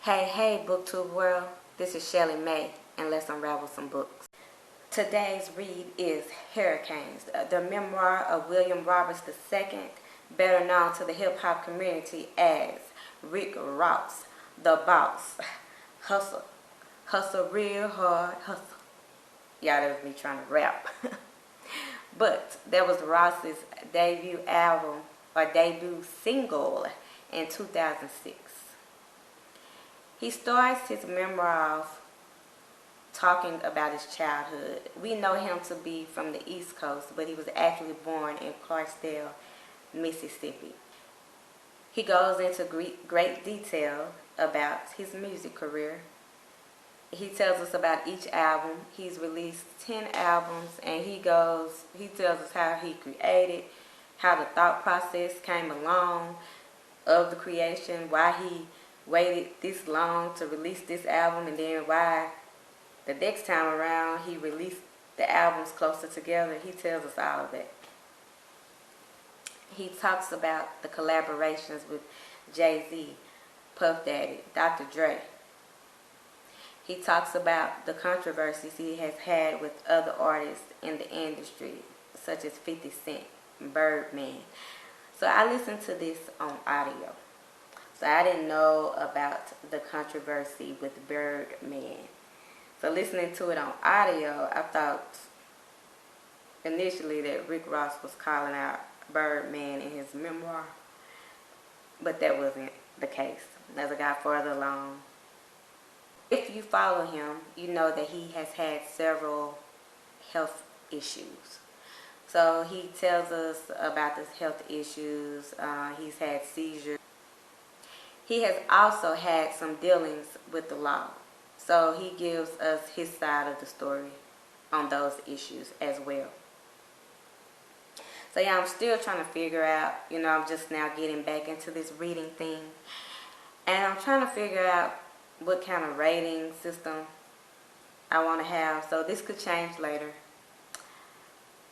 Hey, BookTube world. This is Shelly May, and let's unravel some books. Today's read is Hurricanes, the memoir of William Roberts II, better known to the hip-hop community as Rick Ross, the boss. Hustle real hard, hustle. Y'all, that was me trying to rap. But that was Ross's debut album, or debut single, in 2006. He starts his memoir off talking about his childhood. We know him to be from the East Coast, but he was actually born in Clarksdale, Mississippi. He goes into great detail about his music career. He tells us about each album. He's released 10 albums, and he tells us how he created, how the thought process came along of the creation, why he waited this long to release this album, and then why the next time around he released the albums closer together. He tells us all of that. He talks about the collaborations with Jay-Z, Puff Daddy, Dr. Dre. He talks about the controversies he has had with other artists in the industry, such as 50 Cent, Birdman. So I listened to this on audio. So I didn't know about the controversy with Birdman. So listening to it on audio, I thought initially that Rick Ross was calling out Birdman in his memoir. But that wasn't the case. As I got further along, if you follow him, you know that he has had several health issues. So he tells us about his health issues. He's had seizures. He has also had some dealings with the law. So he gives us his side of the story on those issues as well. So yeah, I'm still trying to figure out, I'm just now getting back into this reading thing. And I'm trying to figure out what kind of rating system I want to have. So this could change later.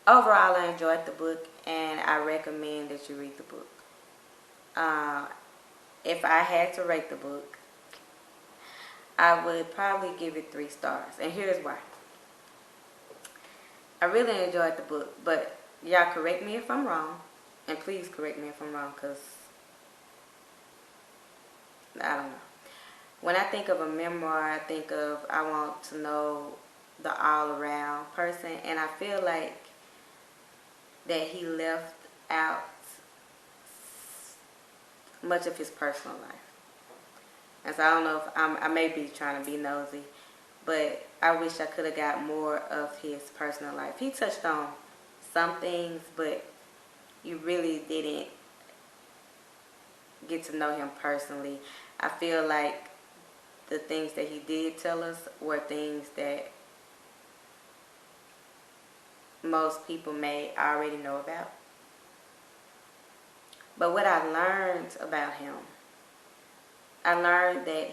Overall, I enjoyed the book, and I recommend that you read the book. If I had to rate the book, I would probably give it 3 stars. And here's why. I really enjoyed the book, but y'all correct me if I'm wrong. And please correct me if I'm wrong, because I don't know. When I think of a memoir, I want to know the all-around person. And I feel like that he left out much of his personal life. And so I don't know if I may be trying to be nosy, but I wish I could have got more of his personal life. He touched on some things, but you really didn't get to know him personally. I feel like the things that he did tell us were things that most people may already know about. But what I learned about him, I learned that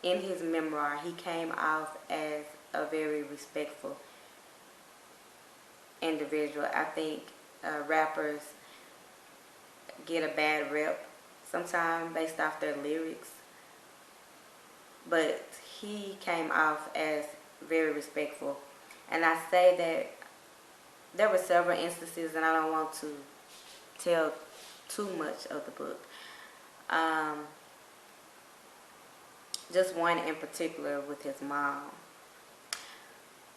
in his memoir, he came off as a very respectful individual. I think rappers get a bad rep sometimes based off their lyrics. But he came off as very respectful. And I say that there were several instances, and I don't want to tell too much of the book. Just one in particular with his mom.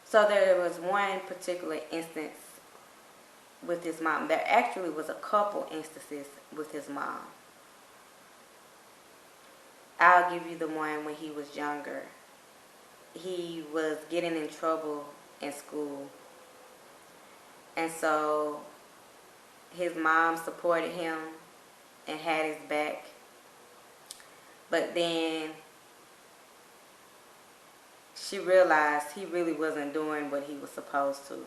So there was one particular instance with his mom. There actually was a couple instances with his mom. I'll give you the one when he was younger. He was getting in trouble in school. And so his mom supported him and had his back. But then she realized he really wasn't doing what he was supposed to.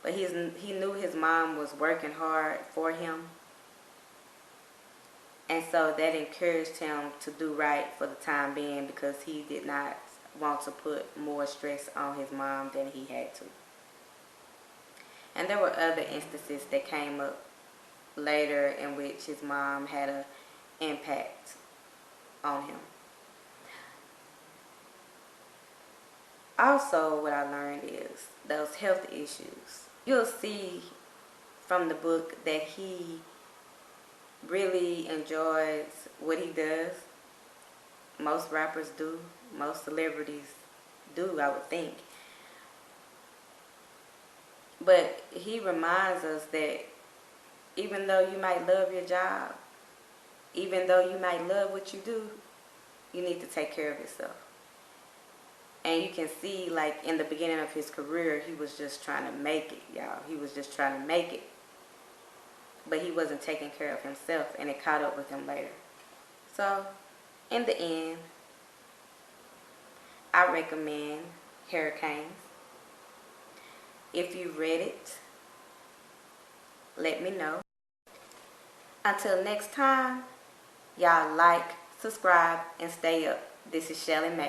But he knew his mom was working hard for him. And so that encouraged him to do right for the time being, because he did not want to put more stress on his mom than he had to. And there were other instances that came up later in which his mom had an impact on him. Also, what I learned is those health issues. You'll see from the book that he really enjoys what he does. Most rappers do. Most celebrities do, I would think. But he reminds us that even though you might love your job, even though you might love what you do, you need to take care of yourself. And you can see, like, in the beginning of his career, he was just trying to make it, y'all. He was just trying to make it. But he wasn't taking care of himself, and it caught up with him later. So, in the end, I recommend Hurricanes. If you read it, let me know. Until next time, y'all like, subscribe, and stay up. This is Shelly Mae.